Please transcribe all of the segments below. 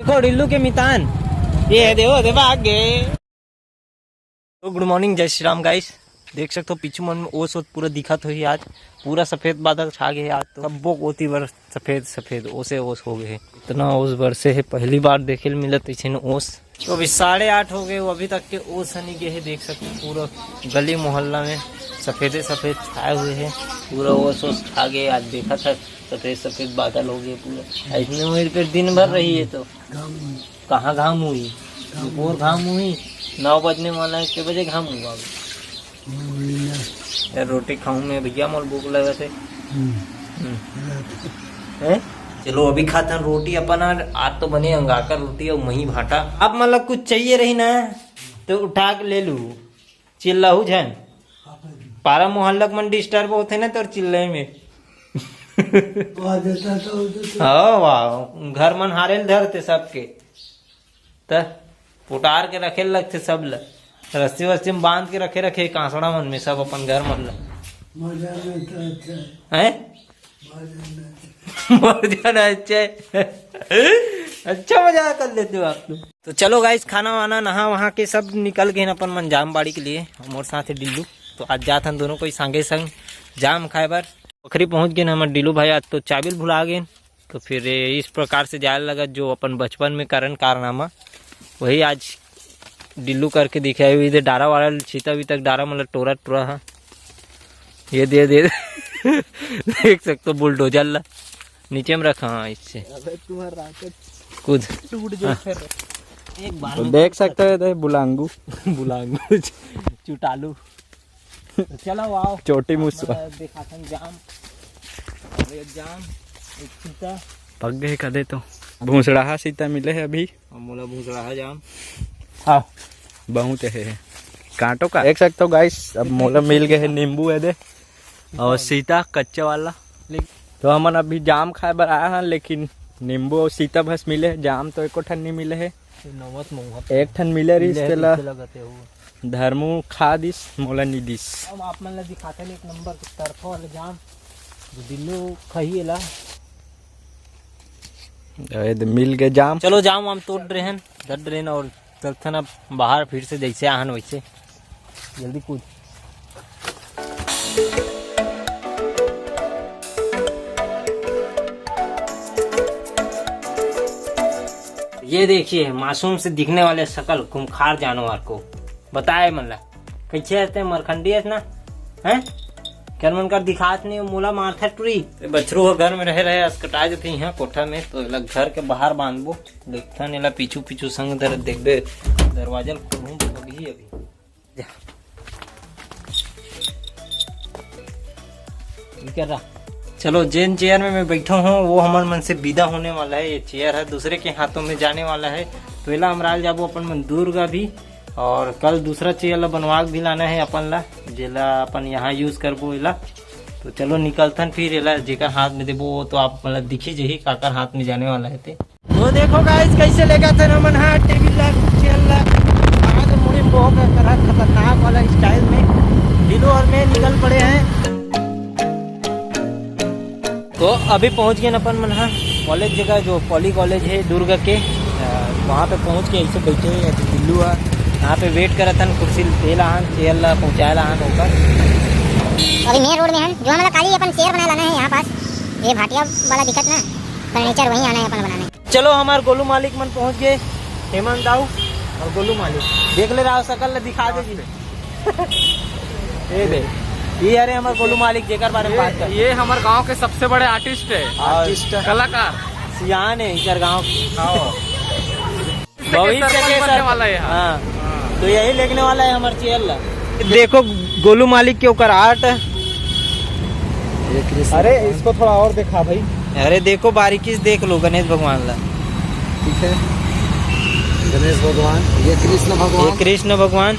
देखो डिल्लू के मितान ये देखो भाग गए। तो गुड मॉर्निंग, जय श्री राम गाइस। देख सकते हो पीछे मन में ओस पूरा दिखत हुई आज, पूरा सफेद बादल छा गए आज। तो सबो कोती बार सफेद सफेद ओसे ओस हो गए। इतना ओस बरसे है, पहली बार देखे मिलत ऐसे ओस। तो अभी 8:30 हो गए, अभी तक के ओस नहीं गए है। देख सकते पूरा गली मोहल्ला में सफेदे सफेद छाए हुए हैं, पूरा ओस ओस छा गए। आज देखा था सफेद सफेद बादल हो गए पूरा। ऐसे में फिर दिन भर रही है तो कहाँ घाम हुई, दोपहर घाम हुई, 9 बजने वाला है, 6 बजे घाम हुआ। यार रोटी खाऊं मैं भैया, मोल भूख लगा थे। चलो अभी खाते हैं रोटी अपन। आज तो बने अंगाकर रोटी और मही भाटा। अब मतलब कुछ चाहिए रही ना तो उठा के ले लू। चिल्लाऊ झन पारा मोहल्ला मन डिस्टर्ब होते ना तो चिल्लाए में। हाँ वाह, घर मन हारे धरते सबके त पुटार के रखे लगते सब ल, रस्सी वस्सी में बांध के रखे कांसड़ा मन में सब अपन घर मन ल। मजा अच्छा अच्छा मजा कर लेते हो आप लोग। तो चलो गाइस, खाना वाना नहा वहा के सब निकल गए अपन मन जाम बाड़ी के लिए। हमारे साथ है डिल्लू, तो आज जात हम दोनों कोई संगे संग जाम खाए बार। पोखरी पहुंच गए हमारे डिल्लू भाई। आज तो चाबिल भुला गए, तो फिर इस प्रकार से जाए लगा जो अपन बचपन में करन कारनामा, वही आज डिल्लू करके दिखाए हुई। इधर डारा वाला छीता भी तक डारा मतलब टोरा टोरा है। ये दे देख सकते हो बुलडोजर ला नीचे में रखा। हाँ इससे कूद एक बार तो देख सकते हो बुलांगू बुलांगू चुटालू। चलो आओ चोटी मुस्सा दिखाते हैं जाम। जाम एक सीता पक गए कदे तो भूसड़ाहा सीता मिले है अभी। मोला भूसड़ाहा जाम हाँ बहुत है कांटों का। देख सकते हो गाइस, अब मोला मिल गए है नींबू है दे और सीता कच्चे वाला। तो हमन अभी जाम खाए बर आया है, लेकिन नींबू और सीता बस मिले। जाम तो एको ठन नहीं मिले है, एक ठन मिले रही धर्मू खा दिस मोला नहीं दिस। अब आप मन ला दिखाते एक नंबर तरफा वाला जाम जो दिल्लू खही ला मिल गए जाम। चलो जाम हम तोड़ रहे हैं, डर रहे हैं और चलते ना बाहर फिर से जैसे आहन वैसे जल्दी कूद। ये देखिए मासूम से दिखने वाले शकल खूंखार जानवर को बताए मन ला कैसे आते मरखंडी है ना है क्या मन कर दिखात नहीं मोला मारथा टुरी। बछरू हो घर में रहे अस्कटा जाते यहाँ कोठा में, तो इला घर के बाहर बांधबो। देखता नहीं पीछू पीछू संग दर देख दे दरवाजा खोलूं अभी कर रहा। चलो जिन चेयर में मैं बैठा हूँ वो हमारे मन से विदा होने वाला है। ये चेयर है दूसरे के हाथों में जाने वाला है। तो इला हमराल जाबो अपन मन दुर्गा भी, और कल दूसरा चेयर ला बनवा भी लाना है अपन ला, जेला अपन यहाँ यूज करबो इला। तो चलो निकलतन फिर इला जेकर हाथ में देबो तो आप मतलब दिखी जही काकर हाथ में जाने वाला है। तो देखो गाइस कैसे लेगा था हमन हाथ टेबल ला चेयर ला आगे मुड़ी में बहुत खतरनाक वाला स्टाइल में दिलो और मैं निकल पड़े हैं। तो अभी पहुंच गए अपन मन कॉलेज जगह जो पॉली कॉलेज है दुर्ग के, वहाँ पे पहुंच के ऐसे बैठे हुए दिल्लू है यहाँ पे वेट करा था। कुर्सी दे लाहन चेयर ला पहुँचाए लाहन ऊपर। अभी मेन रोड में हम जो हमारा खाली अपन चेयर बना लाना है यहाँ पास, ये भाटिया वाला दिक्कत ना फर्नीचर वहीं आना है अपन बनाने। चलो हमारे गोलू मालिक मन पहुँच गए, हेमंत दाऊ और गोलू मालिक। देख ले रहा शकल दिखा दे ये दे ये अरे हमारे गोलू मालिक जेकर बारे में बात कर। ये हमारे गांव के सबसे बड़े आर्टिस्ट है, कलाकार सियान है इधर गाँव वाला है। हाँ तो यही लेने वाला है हमारे चेयर ला। देखो गोलू मालिक के ऊपर आर्ट। अरे इसको थोड़ा और देखा भाई। अरे देखो बारीकी से देख लो गणेश भगवान ला। ठीक है गणेश भगवान, ये कृष्ण भगवान, ये कृष्ण भगवान,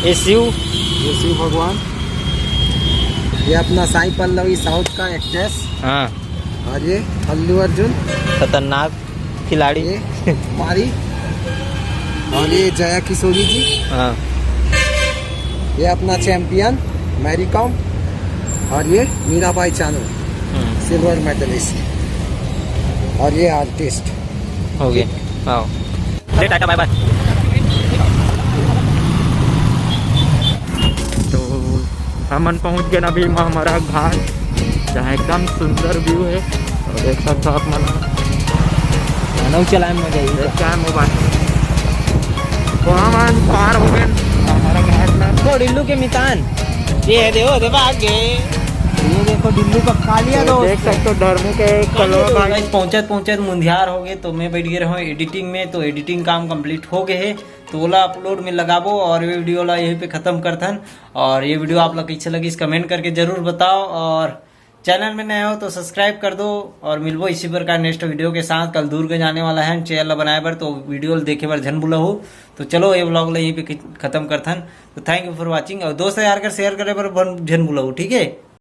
ये शिव भगवान, ये अपना साई पल्लवी साउथ का एक्ट्रेस। हाँ और ये अल्लू अर्जुन खतरनाक खिलाड़ी मारी, और ये जया किशोरी जी। हाँ ये अपना चैंपियन मैरी कॉम, और ये मीराबाई चानू सिल्वर मेडलिस्ट, और ये आर्टिस्ट हो गए। आओ ले टाटा बाय बाय। तो हमन पहुंच गए अभी हमारा घाट, जहाँ एकदम सुंदर व्यू है और देख सकते हो आप मन खाना चलाए में गई क्या है मोबाइल। तो हम पार हो गए हमारा घाट ना। तो डिल्लू के मितान ये देखो भाग्य, ये देखो डिल्लू का खा लिया। तो देख सकते हो धर्मू के कलवा पहुंचत मुंधियार हो गए। तो मैं बैठ गए रहा एडिटिंग में। तो एडिटिंग काम कंप्लीट हो गए है, तो ओला अपलोड में लगाबो और ये वीडियो ला यहीं पे खत्म करथन। और ये वीडियो आप लोग कैसे लगी कमेंट करके जरूर बताओ, और चैनल में नए हो तो सब्सक्राइब कर दो। और मिलबो इसी प्रकार नेक्स्ट वीडियो के साथ। कल दूर के जाने वाला है चैनल बनाए बर, तो वीडियो देखे बर झन भूला हो। तो चलो ये व्लॉग ला यहीं पे खत्म करथन। तो थैंक यू फॉर वॉचिंग, और दोस्त यार कर शेयर करे बर झन भूला हो, ठीक है।